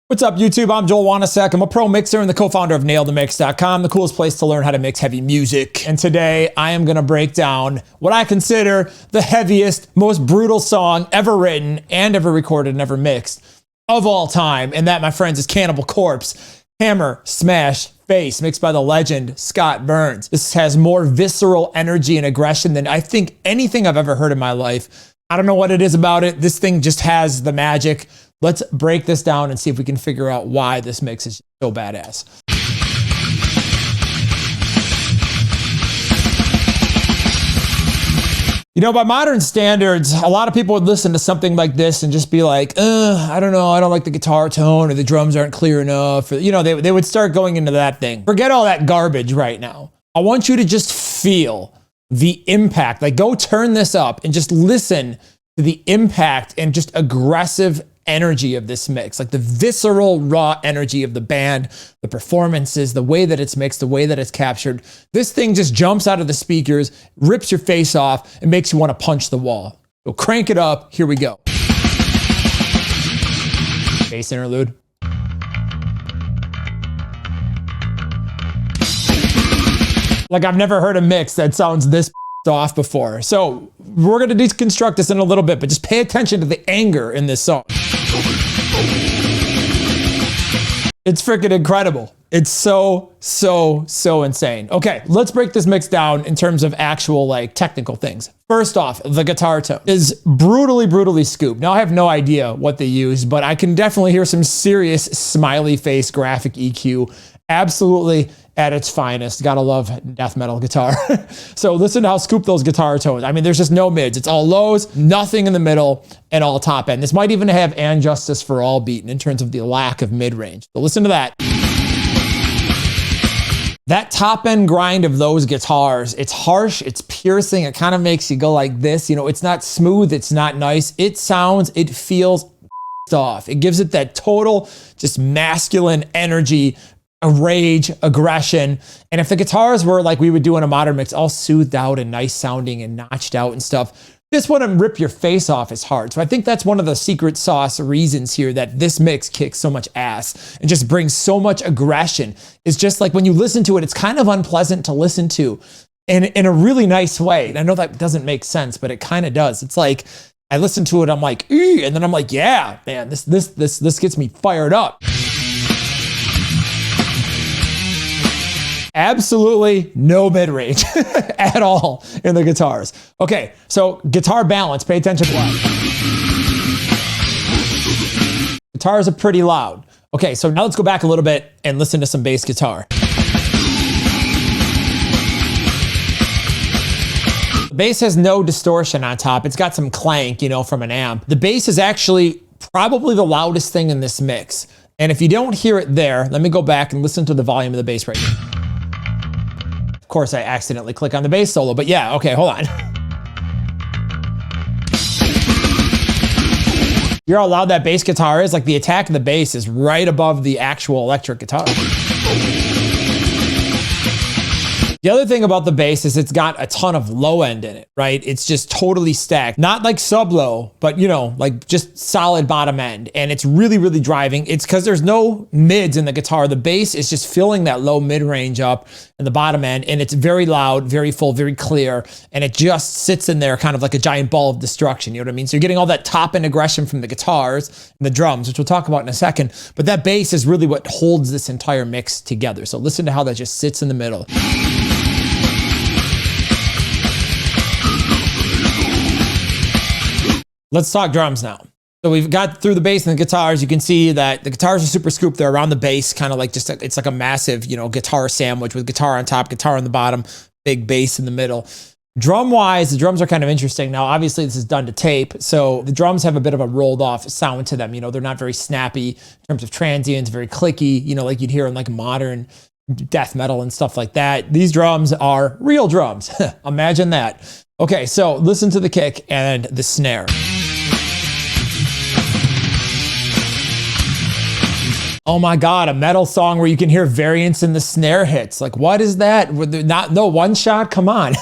What's up, YouTube? I'm Joel Wanasek. I'm a pro mixer and the co-founder of NailTheMix.com, the coolest place to learn how to mix heavy music. And today I am going to break down what I consider the heaviest, most brutal song ever written and ever recorded and ever mixed of all time. And that, my friends, is Cannibal Corpse, Hammer, Smash, Face, mixed by the legend Scott Burns. This has more visceral energy and aggression than I think anything I've ever heard in my life. I don't know what it is about it. This thing just has the magic. Let's break this down and see if we can figure out why this mix is so badass. You know, by modern standards, a lot of people would listen to something like this and just be like, I don't know, I don't like the guitar tone, or the drums aren't clear enough. Or, you know, they would start going into that thing. Forget all that garbage right now. I want you to just feel the impact. Like, go turn this up and just listen to the impact and just aggressive energy of this mix, like the visceral, raw energy of the band, the performances, the way that it's mixed, the way that it's captured. This thing just jumps out of the speakers, rips your face off, and makes you want to punch the wall. So crank it up. Here we go. Bass interlude. Like, I've never heard a mix that sounds this off before. So we're going to deconstruct this in a little bit, but just pay attention to the anger in this song. It's freaking incredible. It's so insane. Okay, let's break this mix down in terms of actual, like, technical things. First off, the guitar tone is brutally scooped. Now, I have no idea what they used, but I can definitely hear some serious smiley face graphic EQ. Absolutely at its finest. Gotta love death metal guitar. So listen to how scooped those guitar tones. I mean, there's just no mids. It's all lows, nothing in the middle, and all top end. This might even have "And Justice for All" beaten in terms of the lack of mid-range. So listen to that. That top end grind of those guitars, it's harsh, it's piercing, it kind of makes you go like this. You know, it's not smooth, it's not nice. It sounds, it feels off. It gives it that total, just masculine energy, a rage, aggression. And if the guitars were like we would do in a modern mix, all soothed out and nice sounding and notched out and stuff, this wouldn't rip your face off as hard. So I think that's one of the secret sauce reasons here that this mix kicks so much ass and just brings so much aggression. It's just like when you listen to it, it's kind of unpleasant to listen to in a really nice way. And I know that doesn't make sense, but it kind of does. It's like I listen to it, I'm like, ew, and then I'm like, yeah, man, this gets me fired up. Absolutely no mid-range at all in the guitars. Okay, so guitar balance, pay attention to that. Guitars are pretty loud. Okay, so now let's go back a little bit and listen to some bass guitar. The bass has no distortion on top. It's got some clank, you know, from an amp. The bass is actually probably the loudest thing in this mix. And if you don't hear it there, let me go back and listen to the volume of the bass right here. Of course, I accidentally click on the bass solo, but yeah, okay, hold on. You hear how loud that bass guitar is? Like, the attack of the bass is right above the actual electric guitar. The other thing about the bass is it's got a ton of low end in it, right? It's just totally stacked. Not like sub low, but you know, like just solid bottom end. And it's really driving. It's because there's no mids in the guitar. The bass is just filling that low mid range up in the bottom end. And it's very loud, very full, very clear. And it just sits in there kind of like a giant ball of destruction. You know what I mean? So you're getting all that top end aggression from the guitars and the drums, which we'll talk about in a second. But that bass is really what holds this entire mix together. So listen to how that just sits in the middle. Let's talk drums now. So we've got through the bass and the guitars. You can see that the guitars are super scooped. They're around the bass, kind of like just, it's like a massive, you know, guitar sandwich with guitar on top, guitar on the bottom, big bass in the middle. Drum wise, the drums are kind of interesting. Now, obviously this is done to tape. So the drums have a bit of a rolled off sound to them. You know, they're not very snappy in terms of transients, very clicky, you know, like you'd hear in like modern death metal and stuff like that. These drums are real drums. Imagine that. Okay, so listen to the kick and the snare. Oh my God, a metal song where you can hear variants in the snare hits. Like, what is that? No one shot? Come on.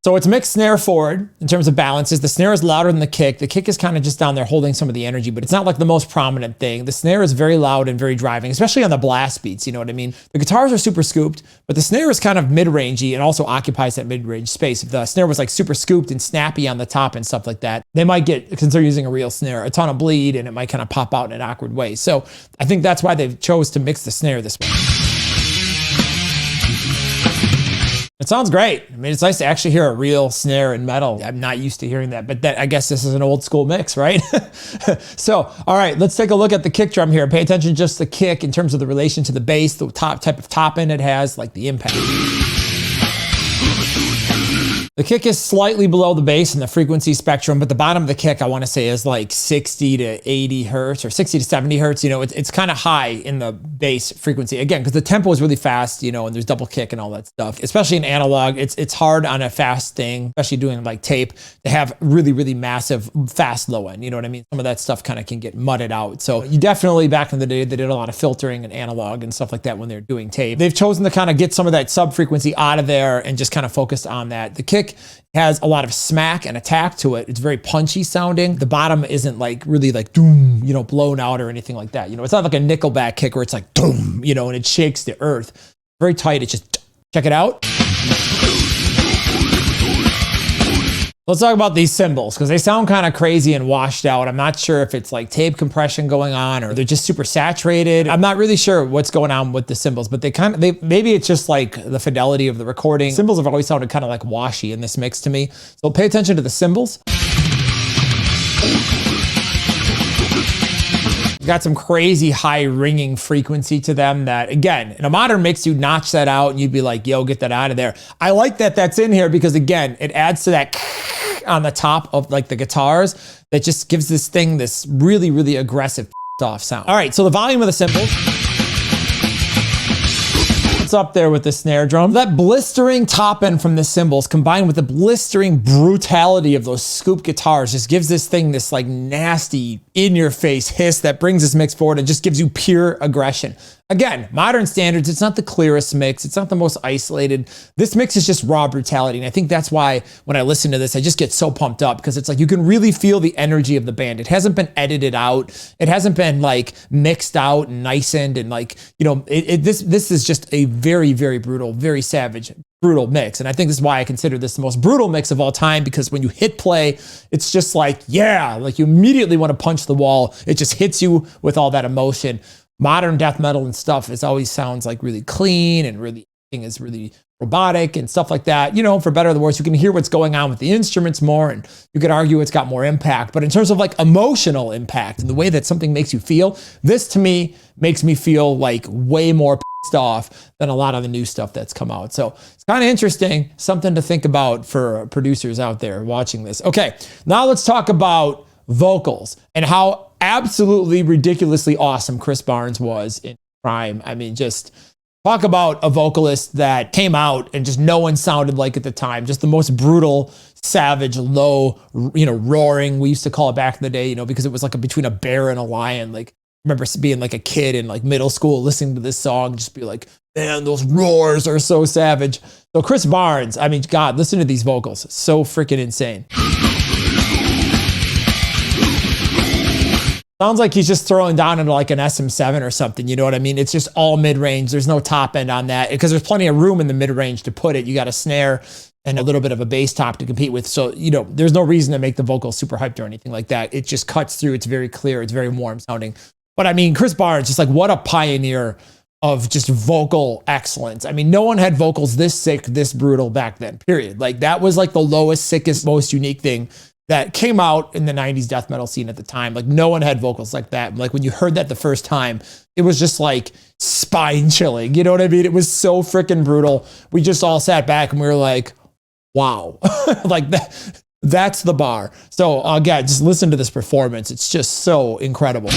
So it's mixed snare forward in terms of balances. The snare is louder than the kick. The kick is kind of just down there holding some of the energy, but it's not like the most prominent thing. The snare is very loud and very driving, especially on the blast beats, you know what I mean? The guitars are super scooped, but the snare is kind of mid-rangey and also occupies that mid-range space. If the snare was like super scooped and snappy on the top and stuff like that, they might get, because they're using a real snare, a ton of bleed, and it might kind of pop out in an awkward way. So I think that's why they've chose to mix the snare this way. It sounds great. I mean, it's nice to actually hear a real snare in metal. I'm not used to hearing that, but I guess this is an old school mix, right? So, all right, let's take a look at the kick drum here. Pay attention just the kick in terms of the relation to the bass, the type of top end it has, like the impact. The kick is slightly below the bass in the frequency spectrum, but the bottom of the kick, I want to say, is like 60 to 80 hertz or 60 to 70 hertz. You know, it's kind of high in the bass frequency. Again, because the tempo is really fast, you know, and there's double kick and all that stuff. Especially in analog, it's hard on a fast thing, especially doing like tape, to have really, really massive, fast low end. You know what I mean? Some of that stuff kind of can get mudded out. So you definitely, back in the day, they did a lot of filtering and analog and stuff like that when they're doing tape. They've chosen to kind of get some of that sub frequency out of there and just kind of focus on that. The kick has a lot of smack and attack to it. It's very punchy sounding. The bottom isn't like really like doom, you know, blown out or anything like that. You know, it's not like a Nickelback kick where it's like doom, you know, and it shakes the earth. Very tight. It's just, check it out. Let's talk about these cymbals, because they sound kind of crazy and washed out. I'm not sure if it's like tape compression going on or they're just super saturated. I'm not really sure what's going on with the cymbals, but maybe it's just like the fidelity of the recording. Cymbals have always sounded kind of like washy in this mix to me. So pay attention to the cymbals. Got some crazy high ringing frequency to them that, again, in a modern mix, you'd notch that out and you'd be like, yo, get that out of there. I like that that's in here because, again, it adds to that on the top of like the guitars that just gives this thing this really, really aggressive off sound. All right, so the volume of the cymbals. It's up there with the snare drum. That blistering top end from the cymbals combined with the blistering brutality of those scoop guitars just gives this thing this like nasty in-your-face hiss that brings this mix forward and just gives you pure aggression. Again, modern standards, it's not the clearest mix. It's not the most isolated. This mix is just raw brutality. And I think that's why when I listen to this, I just get so pumped up because it's like you can really feel the energy of the band. It hasn't been edited out. It hasn't been like mixed out and nicened and like, you know, this is just a very, very brutal, very savage, brutal mix. And I think this is why I consider this the most brutal mix of all time, because when you hit play, it's just like, yeah, like you immediately want to punch the wall. It just hits you with all that emotion. Modern death metal and stuff, it always sounds like really clean and really, everything is really robotic and stuff like that. You know, for better or the worse, you can hear what's going on with the instruments more, and you could argue it's got more impact. But in terms of like emotional impact and the way that something makes you feel, this to me makes me feel like way more pissed off than a lot of the new stuff that's come out. So it's kind of interesting, something to think about for producers out there watching this. Okay, now let's talk about vocals and how absolutely ridiculously awesome Chris Barnes was in prime. I mean, just talk about a vocalist that came out and just no one sounded like at the time. Just the most brutal, savage, low, you know, roaring. We used to call it back in the day, you know, because it was like between a bear and a lion. Like, I remember being like a kid in like middle school listening to this song, just be like, man, those roars are so savage. So Chris Barnes, I mean, God, listen to these vocals. So freaking insane. Sounds like he's just throwing down into like an SM7 or something, you know what I mean? It's just all mid-range. There's no top end on that because there's plenty of room in the mid-range to put it. You got a snare and a little bit of a bass top to compete with. So, you know, there's no reason to make the vocals super hyped or anything like that. It just cuts through. It's very clear. It's very warm sounding. But I mean, Chris Barnes, just like what a pioneer of just vocal excellence. I mean, no one had vocals this sick, this brutal back then, period. Like that was like the lowest, sickest, most unique thing that came out in the 90s death metal scene at the time. Like no one had vocals like that. Like when you heard that the first time, it was just like spine chilling. You know what I mean? It was so freaking brutal. We just all sat back and we were like, wow, like that's the bar. So again, just listen to this performance. It's just so incredible.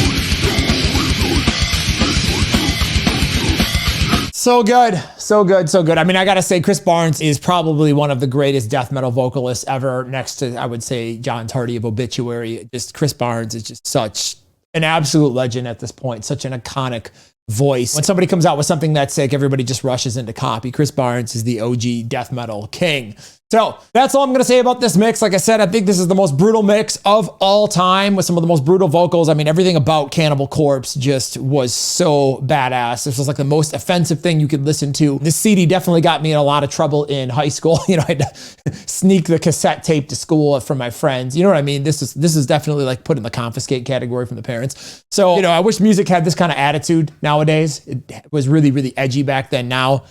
So good, so good, so good. I mean, I gotta say, Chris Barnes is probably one of the greatest death metal vocalists ever, next to, I would say, John Tardy of Obituary. Just Chris Barnes is just such an absolute legend at this point, such an iconic voice. When somebody comes out with something that's sick, everybody just rushes into copy. Chris Barnes is the OG death metal king. So that's all I'm gonna say about this mix. Like I said, I think this is the most brutal mix of all time with some of the most brutal vocals. I mean, everything about Cannibal Corpse just was so badass. This was like the most offensive thing you could listen to. This CD definitely got me in a lot of trouble in high school. You know, I had to sneak the cassette tape to school from my friends. You know what I mean? This is definitely like put in the confiscate category from the parents. So, you know, I wish music had this kind of attitude nowadays. It was really, really edgy back then. Now,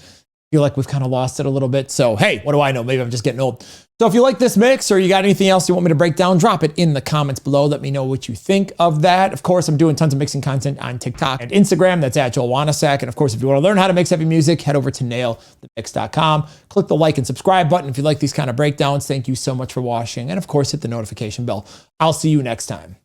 feel like we've kind of lost it a little bit. So, hey, what do I know? Maybe I'm just getting old. So if you like this mix or you got anything else you want me to break down, drop it in the comments below. Let me know what you think of that. Of course, I'm doing tons of mixing content on TikTok and Instagram. That's at Joel Wanasek. And of course, if you want to learn how to mix heavy music, head over to nailthemix.com. Click the like and subscribe button if you like these kind of breakdowns. Thank you so much for watching. And of course, hit the notification bell. I'll see you next time.